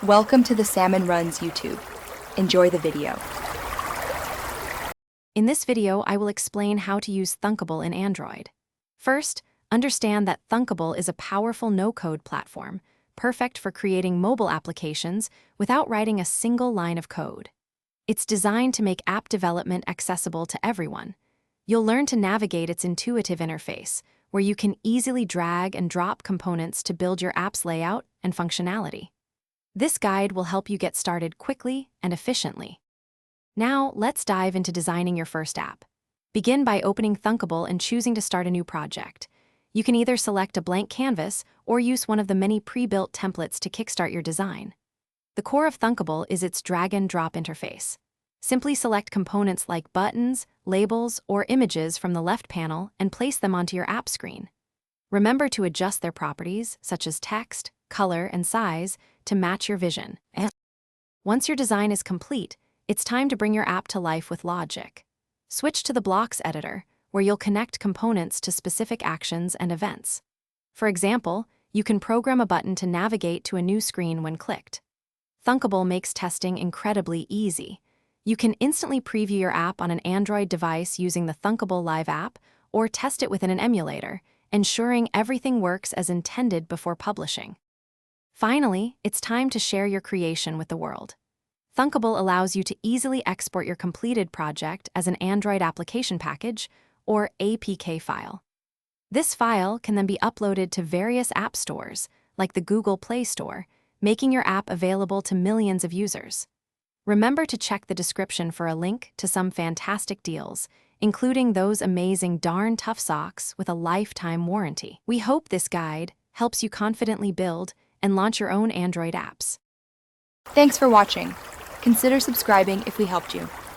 Welcome to the Salmon Runs YouTube. Enjoy the video. In this video, I will explain how to use Thunkable in Android. First, understand that Thunkable is a powerful no-code platform, perfect for creating mobile applications without writing a single line of code. It's designed to make app development accessible to everyone. You'll learn to navigate its intuitive interface, where you can easily drag and drop components to build your app's layout and functionality. This guide will help you get started quickly and efficiently. Now, let's dive into designing your first app. Begin by opening Thunkable and choosing to start a new project. You can either select a blank canvas or use one of the many pre-built templates to kickstart your design. The core of Thunkable is its drag-and-drop interface. Simply select components like buttons, labels, or images from the left panel and place them onto your app screen. Remember to adjust their properties, such as text, color, and size, to match your vision. Once your design is complete, it's time to bring your app to life with logic. Switch to the Blocks editor, where you'll connect components to specific actions and events. For example, you can program a button to navigate to a new screen when clicked. Thunkable makes testing incredibly easy. You can instantly preview your app on an Android device using the Thunkable Live app or test it within an emulator, ensuring everything works as intended before publishing. Finally, it's time to share your creation with the world. Thunkable allows you to easily export your completed project as an Android application package or APK file. This file can then be uploaded to various app stores, like the Google Play Store, making your app available to millions of users. Remember to check the description for a link to some fantastic deals, including those amazing darn tough socks with a lifetime warranty. We hope this guide helps you confidently build and launch your own Android apps. Thanks for watching. Consider subscribing if we helped you.